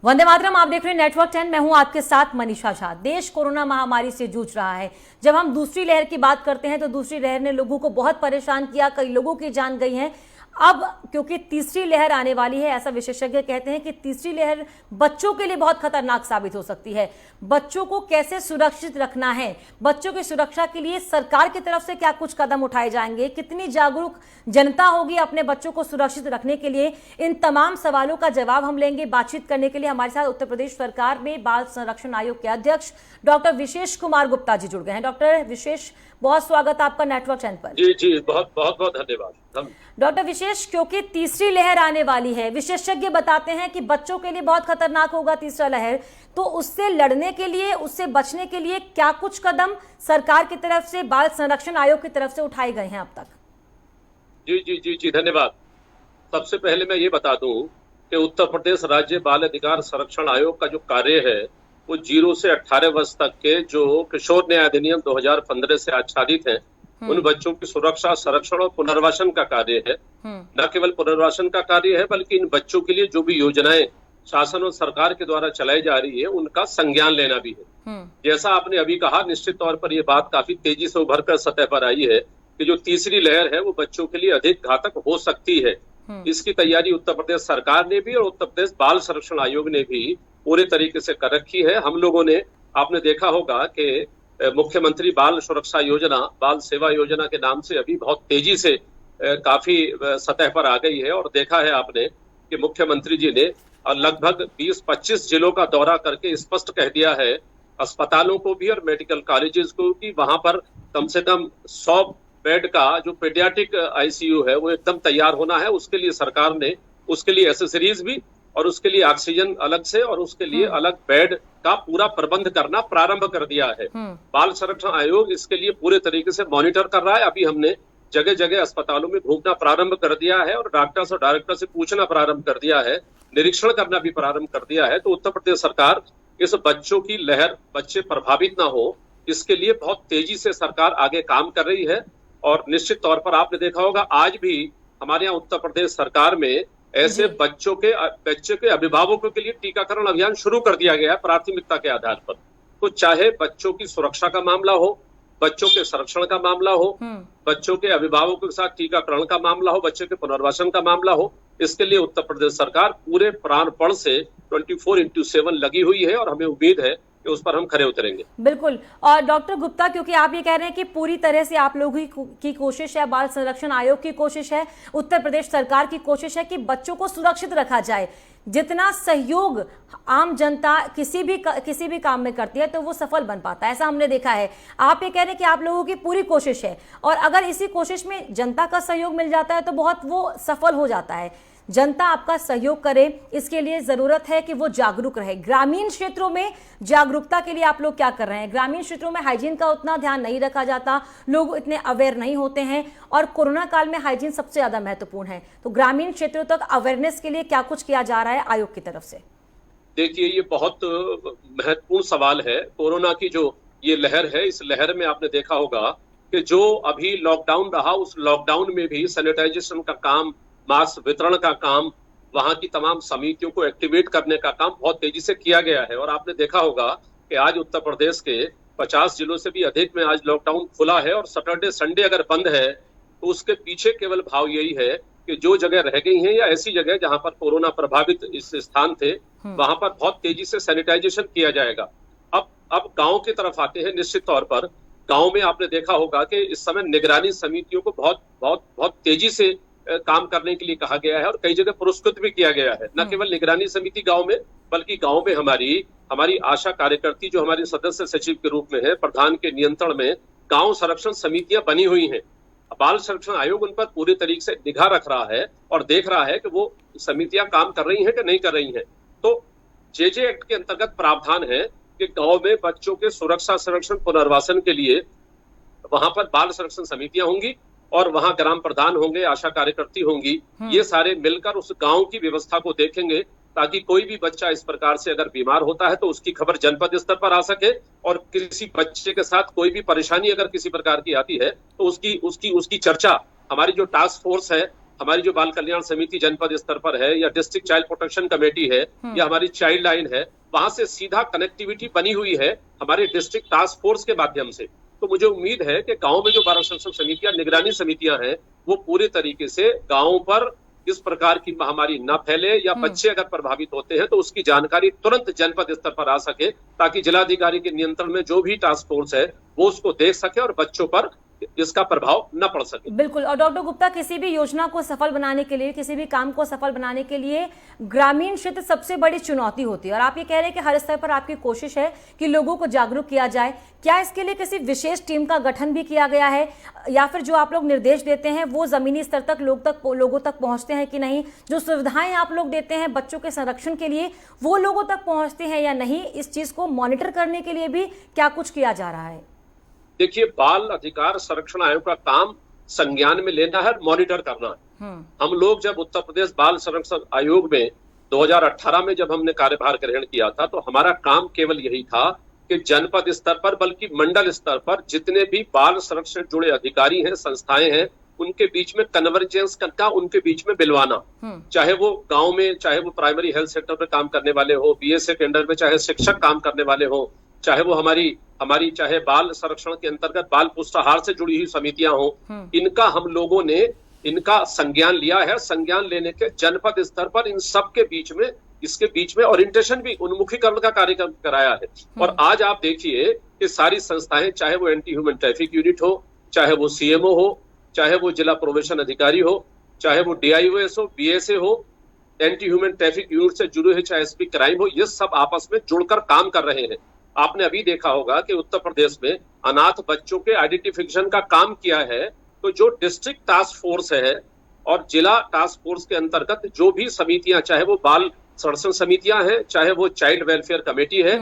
वंदे मातरम, आप देख रहे हैं नेटवर्क 10। मैं हूं आपके साथ मनीषा झा। देश कोरोना महामारी से जूझ रहा है। जब हम दूसरी लहर की बात करते हैं तो दूसरी लहर ने लोगों को बहुत परेशान किया, कई लोगों की जान गई है। अब क्योंकि तीसरी लहर आने वाली है, ऐसा विशेषज्ञ कहते हैं कि तीसरी लहर बच्चों के लिए बहुत खतरनाक साबित हो सकती है। बच्चों को कैसे सुरक्षित रखना है, बच्चों की सुरक्षा के लिए सरकार की तरफ से क्या कुछ कदम उठाए जाएंगे, कितनी जागरूक जनता होगी अपने बच्चों को सुरक्षित रखने के लिए, इन तमाम सवालों का जवाब हम लेंगे। बातचीत करने के लिए हमारे साथ उत्तर प्रदेश सरकार में बाल संरक्षण आयोग के अध्यक्ष डॉक्टर विशेष कुमार गुप्ता जी जुड़ गए हैं। डॉक्टर विशेष, बहुत स्वागत आपका नेटवर्क 10 पर। जी, बहुत बहुत धन्यवाद। डॉक्टर विशेष, क्योंकि तीसरी लहर आने वाली है, विशेषज्ञ बताते हैं कि बच्चों के लिए बहुत खतरनाक होगा तीसरा लहर, तो उससे लड़ने के लिए, उससे बचने के लिए क्या कुछ कदम सरकार की तरफ से, बाल संरक्षण आयोग की तरफ से उठाए गए हैं अब तक? जी, धन्यवाद। सबसे पहले मैं ये बता दूं कि उत्तर प्रदेश राज्य बाल अधिकार संरक्षण आयोग का जो कार्य है वो 0 से 18 वर्ष तक के जो किशोर न्याय अधिनियम 2015 से आच्छादित हैं, उन बच्चों की सुरक्षा, संरक्षण और पुनर्वासन का कार्य है। न केवल पुनर्वासन का कार्य है बल्कि इन बच्चों के लिए जो भी योजनाएं शासन और सरकार के द्वारा चलाई जा रही है उनका संज्ञान लेना भी है। जैसा आपने अभी कहा, निश्चित तौर पर यह बात काफी तेजी से उभर कर सतह पर आई है कि जो तीसरी लहर है वो बच्चों के लिए अधिक घातक हो सकती है। इसकी तैयारी उत्तर प्रदेश सरकार ने भी और उत्तर प्रदेश बाल संरक्षण आयोग ने भी पूरे तरीके से कर रखी है। हम लोगों ने, आपने देखा होगा कि मुख्यमंत्री बाल सुरक्षा योजना, बाल सेवा योजना के नाम से अभी बहुत तेजी से काफी सतह पर आ गई है। और देखा है आपने कि मुख्यमंत्री जी ने लगभग 20-25 जिलों का दौरा करके स्पष्ट कह दिया है अस्पतालों को भी और मेडिकल कॉलेजेस को कि वहां पर कम से कम 100 बेड का जो पीडियाट्रिक आईसीयू है वो एकदम तैयार होना है। उसके लिए सरकार ने उसके लिए एसेसरीज भी और उसके लिए ऑक्सीजन अलग से और उसके लिए अलग बेड का पूरा प्रबंध करना प्रारंभ कर दिया है। बाल संरक्षण आयोग इसके लिए पूरे तरीके से मॉनिटर कर रहा है। अभी हमने जगह जगह अस्पतालों में घूमना प्रारंभ कर दिया है और डॉक्टर और डायरेक्टर से पूछना प्रारंभ कर दिया है, निरीक्षण करना भी प्रारंभ कर दिया है। तो उत्तर प्रदेश सरकार इस बच्चों की लहर, बच्चे प्रभावित ना हो, इसके लिए बहुत तेजी से सरकार आगे काम कर रही है। और निश्चित तौर पर आपने देखा होगा आज भी हमारे यहाँ उत्तर प्रदेश सरकार में ऐसे बच्चों के अभिभावकों के लिए टीकाकरण अभियान शुरू कर दिया गया है प्राथमिकता के आधार पर। तो चाहे बच्चों की सुरक्षा का मामला हो, बच्चों के संरक्षण का मामला हो, बच्चों के अभिभावकों के साथ टीकाकरण का मामला हो, बच्चों के पुनर्वासन का मामला हो, इसके लिए उत्तर प्रदेश सरकार पूरे प्राणपण से 24/7 लगी हुई है और हमें उम्मीद है कि उस पर हम खरे उतरेंगे। बिल्कुल। और डॉक्टर गुप्ता, क्योंकि आप ये कह रहे हैं कि पूरी तरह से आप लोगों की कोशिश है, बाल संरक्षण आयोग की कोशिश है, उत्तर प्रदेश सरकार की कोशिश है कि बच्चों को सुरक्षित रखा जाए। जितना सहयोग आम जनता किसी भी काम में करती है तो वो सफल बन पाता है, ऐसा हमने देखा है। आप ये कह रहे हैं कि आप लोगों की पूरी कोशिश है और अगर इसी कोशिश में जनता का सहयोग मिल जाता है तो बहुत वो सफल हो जाता है। जनता आपका सहयोग करे, इसके लिए जरूरत है कि वो जागरूक रहे। ग्रामीण क्षेत्रों में जागरूकता के लिए आप लोग क्या कर रहे हैं? ग्रामीण क्षेत्रों में हाइजीन का उतना ध्यान नहीं रखा जाता, लोग इतने अवेयर नहीं होते हैं और कोरोना काल में हाइजीन सबसे ज्यादा महत्वपूर्ण है। तो ग्रामीण क्षेत्रों तक अवेयरनेस के लिए क्या कुछ किया जा रहा है आयोग की तरफ से? देखिए, ये बहुत महत्वपूर्ण सवाल है। कोरोना की जो ये लहर है, इस लहर में आपने देखा होगा कि जो अभी लॉकडाउन रहा, उस लॉकडाउन में भी सैनिटाइजेशन का काम, मास्क वितरण का काम, वहां की तमाम समितियों को एक्टिवेट करने का काम बहुत तेजी से किया गया है। और आपने देखा होगा कि आज उत्तर प्रदेश के 50 जिलों से भी अधिक में आज लॉकडाउन खुला है और सैटरडे संडे अगर बंद है तो उसके पीछे केवल भाव यही है कि जो जगह रह गई हैं या ऐसी जगह जहां पर कोरोना प्रभावित इस स्थान थे, वहां पर बहुत तेजी से सैनिटाइजेशन किया जाएगा। अब गांव की तरफ आते हैं। निश्चित तौर पर गांव में आपने देखा होगा कि इस समय निगरानी समितियों को बहुत तेजी से काम करने के लिए कहा गया है और कई जगह पुरस्कृत भी किया गया है। न केवल निगरानी समिति गांव में बल्कि गांव में हमारी आशा कार्यकर्ती जो हमारी सदस्य सचिव के रूप में है, प्रधान के नियंत्रण में गांव संरक्षण समितियां बनी हुई हैं। बाल संरक्षण आयोग उन पर पूरी तरीके से निगाह रख रहा है और देख रहा है कि वो समितियां काम कर रही हैं कि नहीं कर रही हैं। तो जेजे एक्ट के अंतर्गत प्रावधान है कि गांव में बच्चों के सुरक्षा, संरक्षण, पुनर्वासन के लिए वहां पर बाल संरक्षण समितियां होंगी और वहां ग्राम प्रधान होंगे, आशा कार्यकर्ती होंगी। ये सारे मिलकर उस गांव की व्यवस्था को देखेंगे ताकि कोई भी बच्चा इस प्रकार से अगर बीमार होता है तो उसकी खबर जनपद स्तर पर आ सके और किसी बच्चे के साथ कोई भी परेशानी अगर किसी प्रकार की आती है तो उसकी चर्चा हमारी जो टास्क फोर्स है हमारी जो बाल कल्याण समिति जनपद स्तर पर है, या डिस्ट्रिक्ट चाइल्ड प्रोटेक्शन कमेटी है, या हमारी चाइल्ड लाइन है, वहां से सीधा कनेक्टिविटी बनी हुई है हमारे डिस्ट्रिक्ट टास्क फोर्स के माध्यम से। तो मुझे उम्मीद है कि गांव में जो बाल संरक्षण समितियां, निगरानी समितियां हैं, वो पूरे तरीके से गांवों पर इस प्रकार की महामारी न फैले, या बच्चे अगर प्रभावित होते हैं तो उसकी जानकारी तुरंत जनपद स्तर पर आ सके, ताकि जिलाधिकारी के नियंत्रण में जो भी टास्क फोर्स है वो उसको देख सके और बच्चों पर इसका प्रभाव न पड़ सके। बिल्कुल। और डॉक्टर गुप्ता, किसी भी योजना को सफल बनाने के लिए, किसी भी काम को सफल बनाने के लिए ग्रामीण क्षेत्र सबसे बड़ी चुनौती होती है, और आप ये कह रहे हैं कि हर स्तर पर आपकी कोशिश है कि लोगों को जागरूक किया जाए। क्या इसके लिए किसी विशेष टीम का गठन भी किया गया है, या फिर जो आप लोग निर्देश देते हैं वो जमीनी स्तर तक लोगों तक पहुंचते हैं कि नहीं? जो सुविधाएं आप लोग देते हैं बच्चों के संरक्षण के लिए, वो लोगों तक पहुंचते हैं या नहीं? इस चीज को मॉनिटर करने के लिए भी क्या कुछ किया जा रहा है? देखिए, बाल अधिकार संरक्षण आयोग का काम संज्ञान में लेना है, मॉनिटर करना है। हम लोग जब उत्तर प्रदेश बाल संरक्षण आयोग में 2018 में जब हमने कार्यभार ग्रहण किया था, तो हमारा काम केवल यही था कि जनपद स्तर पर, बल्कि मंडल स्तर पर जितने भी बाल संरक्षण जुड़े अधिकारी हैं, संस्थाएं हैं, उनके बीच में कन्वर्जेंस करना, उनके बीच में बिलवाना। चाहे वो गांव में, चाहे वो प्राइमरी हेल्थ सेंटर पे काम करने वाले हो, बीएसए के अंडर में चाहे शिक्षक काम करने वाले हो, चाहे वो हमारी चाहे बाल संरक्षण के अंतर्गत बाल पुष्टाहार से जुड़ी हुई समितियां हो, इनका हम लोगों ने इनका संज्ञान लिया है। संज्ञान लेने के जनपद स्तर पर इन सब के बीच में, इसके बीच में ओरिएंटेशन भी, उन्मुखीकरण का कार्यक्रम कराया है। और आज आप देखिए कि सारी संस्थाएं, चाहे वो एंटी ह्यूमन ट्रैफिक यूनिट हो, चाहे वो सीएमओ हो, चाहे वो जिला प्रोबेशन अधिकारी हो, चाहे वो डीआईओएस हो, बीएसए हो, एंटी ह्यूमन ट्रैफिक यूनिट से जुड़े हुए चाहे एसपी क्राइम हो, ये सब आपस में जुड़कर काम कर रहे हैं। आपने अभी देखा होगा कि उत्तर प्रदेश में अनाथ बच्चों के आइडेंटिफिकेशन का काम किया है, तो जो डिस्ट्रिक्ट टास्क फोर्स है और जिला टास्क फोर्स के अंतर्गत जो भी समितियां, चाहे वो बाल संरक्षण समितियां हैं, चाहे वो चाइल्ड वेलफेयर कमेटी है,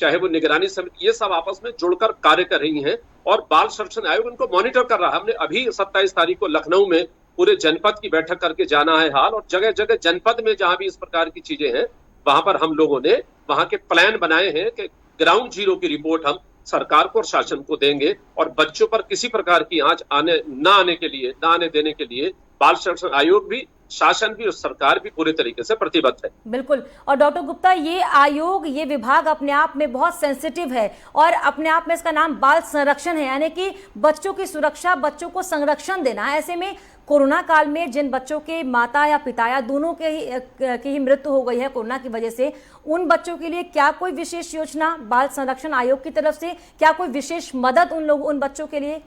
चाहे वो निगरानी समिति, ये सब आपस में जुड़कर कार्य कर रही हैं और बाल संरक्षण आयोग उनको मॉनिटर कर रहा है। हमने अभी 27 तारीख को लखनऊ में पूरे जनपद की बैठक करके जाना है हाल, और जगह जगह जनपद में जहां भी इस प्रकार की चीजें हैं, वहां पर हम लोगों ने वहां के प्लान बनाए हैं कि ग्राउंड जीरो की रिपोर्ट हम सरकार को और शासन को देंगे, और बच्चों पर किसी प्रकार की आंच न आने देने के लिए बाल संरक्षण आयोग भी, शासन भी और सरकार भी पूरे तरीके से प्रतिबद्ध है। बिल्कुल। और डॉक्टर गुप्ता, ये आयोग, ये विभाग अपने आप में बहुत सेंसिटिव है, और अपने आप में इसका नाम बाल संरक्षण है, यानी कि बच्चों की सुरक्षा, बच्चों को संरक्षण देना। ऐसे में कोरोना काल में जिन बच्चों के माता या पिता या दोनों की ही मृत्यु हो गई है कोरोना की वजह से, उन बच्चों के लिए क्या कोई विशेष योजना बाल संरक्षण आयोग की तरफ से, क्या कोई विशेष मदद उन बच्चों के लिए?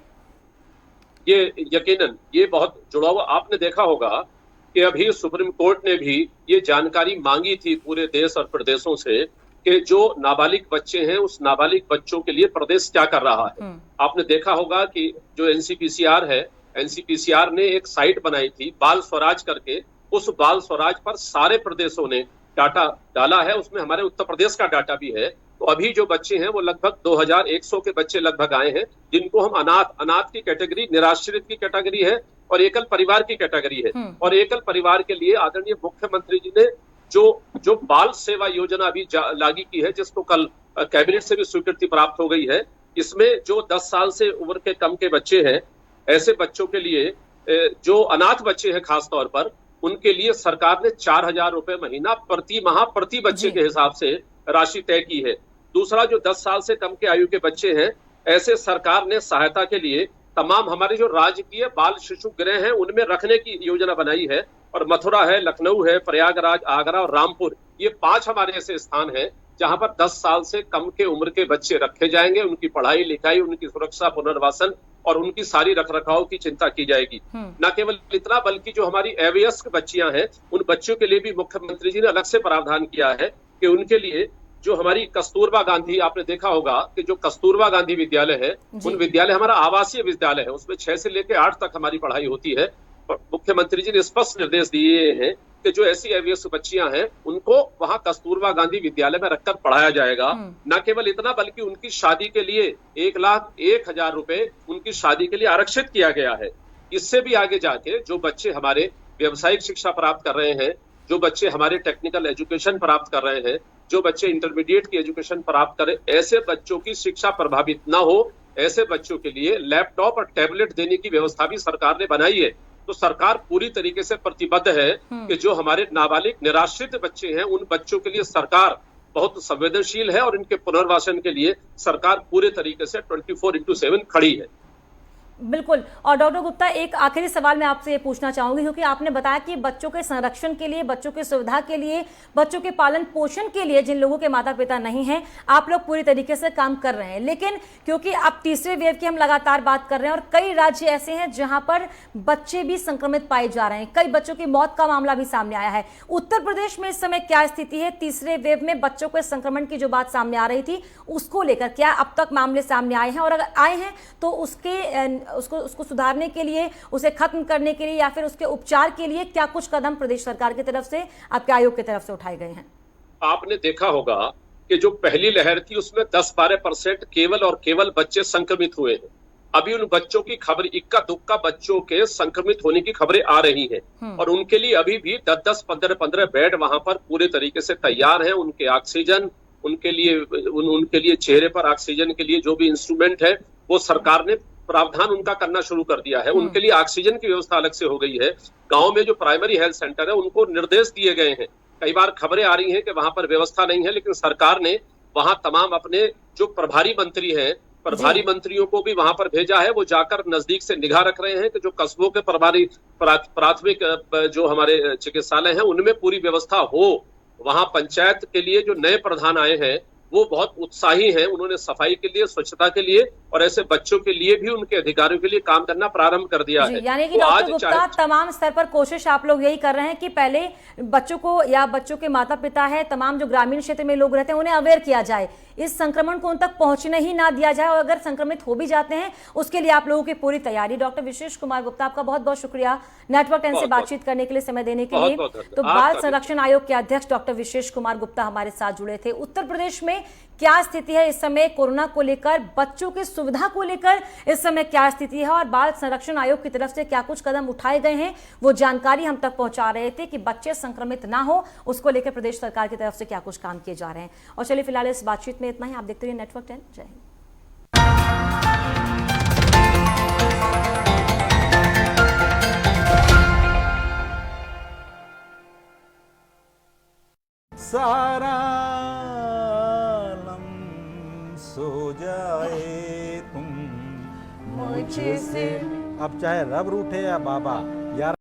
ये यकीनन ये बहुत जुड़ा हुआ। आपने देखा होगा कि अभी सुप्रीम कोर्ट ने भी ये जानकारी मांगी थी पूरे देश और प्रदेशों से कि जो नाबालिग बच्चे हैं, उस नाबालिग बच्चों के लिए प्रदेश क्या कर रहा है। आपने देखा होगा कि जो एनसीपीसीआर है, एनसीपीसीआर ने एक साइट बनाई थी बाल स्वराज करके, उस बाल स्वराज पर सारे प्रदेशों ने डाटा डाला है, उसमें हमारे उत्तर प्रदेश का डाटा भी है। तो अभी जो बच्चे हैं वो लगभग 2100 के बच्चे लगभग आए हैं, जिनको हम अनाथ की कैटेगरी, निराश्रित की कैटेगरी है, और एकल परिवार की कैटेगरी है। और एकल परिवार के लिए आदरणीय मुख्यमंत्री जी ने जो बाल सेवा योजना अभी लागू की है, जिसको कल कैबिनेट से भी स्वीकृति प्राप्त हो गई है, इसमें जो 10 साल से उम्र के कम के बच्चे हैं, ऐसे बच्चों के लिए, जो अनाथ बच्चे हैं खास तौर पर, उनके लिए सरकार ने 4000 रुपए महीना प्रति माह प्रति बच्चे के हिसाब से राशि तय की है। दूसरा, जो 10 साल से कम के आयु के बच्चे हैं, ऐसे सरकार ने सहायता के लिए तमाम हमारे जो राजकीय बाल शिशु गृह हैं उनमें रखने की योजना बनाई है। और मथुरा है, लखनऊ है, प्रयागराज, आगरा और रामपुर, ये 5 हमारे ऐसे स्थान हैं जहां पर 10 साल से कम के उम्र के बच्चे रखे जाएंगे। उनकी पढ़ाई लिखाई, उनकी सुरक्षा, पुनर्वासन और उनकी सारी रखरखाव की चिंता की जाएगी। न केवल इतना, बल्कि जो हमारी अवयस्क बच्चियां हैं, उन बच्चों के लिए भी मुख्यमंत्री जी ने अलग से प्रावधान किया है कि उनके लिए जो हमारी कस्तूरबा गांधी, आपने देखा होगा कि जो कस्तूरबा गांधी विद्यालय है, उन विद्यालय हमारा आवासीय विद्यालय है, उसमें 6 से लेकर 8 तक हमारी पढ़ाई होती है। और मुख्यमंत्री जी ने स्पष्ट निर्देश दिए हैं कि जो ऐसी अवयस्क बच्चियां हैं, उनको वहां कस्तूरबा गांधी विद्यालय में रखकर पढ़ाया जाएगा। न केवल इतना, बल्कि उनकी शादी के लिए 1,01,000 रुपए उनकी शादी के लिए आरक्षित किया गया है। इससे भी आगे जाके जो बच्चे हमारे व्यावसायिक शिक्षा प्राप्त कर रहे हैं, जो बच्चे हमारे टेक्निकल एजुकेशन प्राप्त कर रहे हैं, जो बच्चे इंटरमीडिएट की एजुकेशन प्राप्त करें, ऐसे बच्चों की शिक्षा प्रभावित न हो, ऐसे बच्चों के लिए लैपटॉप और टैबलेट देने की व्यवस्था भी सरकार ने बनाई है। तो सरकार पूरी तरीके से प्रतिबद्ध है कि जो हमारे नाबालिग निराश्रित बच्चे हैं उन बच्चों के लिए सरकार बहुत संवेदनशील है और इनके पुनर्वासन के लिए सरकार पूरे तरीके से 24/7 खड़ी है। बिल्कुल। और डॉक्टर गुप्ता, एक आखिरी सवाल मैं आपसे ये पूछना चाहूंगी, क्योंकि आपने बताया कि बच्चों के संरक्षण के लिए, बच्चों की सुविधा के लिए, बच्चों के पालन पोषण के लिए जिन लोगों के माता पिता नहीं हैं, आप लोग पूरी तरीके से काम कर रहे हैं। लेकिन क्योंकि अब तीसरे वेव की हम लगातार बात कर रहे हैं और कई राज्य ऐसे हैं जहां पर बच्चे भी संक्रमित पाए जा रहे हैं, कई बच्चों की मौत का मामला भी सामने आया है। उत्तर प्रदेश में इस समय क्या स्थिति है? तीसरे वेव में बच्चों के संक्रमण की जो बात सामने आ रही थी उसको लेकर क्या अब तक मामले सामने आए हैं, और अगर आए हैं तो उसको सुधारने के लिए, उसे खत्म करने के लिए या फिर उसके उपचार के लिए क्या कुछ कदम प्रदेश सरकार की तरफ से, आपके आयोग की तरफ से उठाए गए हैं? आपने देखा होगा कि जो पहली लहर थी उसमें 10-12% केवल और केवल बच्चे संक्रमित हुए हैं। अभी उन बच्चों की खबर, इक्का दुक्का बच्चों के संक्रमित होने की खबरें आ रही हैं और उनके लिए अभी भी 10-10, 15-15 बेड वहां पर पूरे तरीके से तैयार हैं। उनके ऑक्सीजन, उनके लिए चेहरे पर ऑक्सीजन के लिए जो भी इंस्ट्रूमेंट है वो सरकार ने प्रावधान उनका करना शुरू कर दिया है। उनके लिए ऑक्सीजन की व्यवस्था अलग से हो गई है। गांव में जो प्राइमरी हेल्थ सेंटर है उनको निर्देश दिए गए हैं। कई बार खबरें आ रही हैं कि वहां पर व्यवस्था नहीं है, लेकिन सरकार ने वहां तमाम अपने जो प्रभारी मंत्री हैं, प्रभारी मंत्रियों को भी वहां पर भेजा है। वो जाकर नजदीक से निगाह रख रहे हैं कि जो कस्बों के प्रभारी प्राथमिक जो हमारे चिकित्सालय हैं उनमें पूरी व्यवस्था हो। वहां पंचायत के लिए जो नए प्रधान आए हैं वो बहुत उत्साही हैं। उन्होंने सफाई के लिए, स्वच्छता के लिए और ऐसे बच्चों के लिए भी उनके अधिकारियों के लिए काम करना प्रारंभ कर दिया है। यानी कि डॉक्टर गुप्ता, तमाम स्तर पर कोशिश आप लोग यही कर रहे हैं कि पहले बच्चों को या बच्चों के माता पिता है, तमाम जो ग्रामीण क्षेत्र में लोग रहते हैं उन्हें अवेयर किया जाए, इस संक्रमण को उन तक पहुंचने ही ना दिया जाए, और अगर संक्रमित हो भी जाते हैं उसके लिए आप लोगों की पूरी तैयारी। डॉक्टर विशेष कुमार गुप्ता, आपका बहुत बहुत शुक्रिया नेटवर्क 10 से बातचीत करने के लिए, समय देने के लिए। तो बाल संरक्षण आयोग के अध्यक्ष डॉक्टर विशेष कुमार गुप्ता हमारे साथ जुड़े थे। उत्तर प्रदेश में क्या स्थिति है इस समय कोरोना को लेकर, बच्चों की सुविधा को लेकर इस समय क्या स्थिति है, और बाल संरक्षण आयोग की तरफ से क्या कुछ कदम उठाए गए हैं, वो जानकारी हम तक पहुंचा रहे थे कि बच्चे संक्रमित ना हो, उसको लेकर प्रदेश सरकार की तरफ से क्या कुछ काम किए जा रहे हैं। और चलिए फिलहाल इस बातचीत में इतना ही। आप देखते रहिए नेटवर्क 10। जय हिंद। सारा सो जाए तुम मुझसे। अब चाहे रब रूठे या बाबा, यार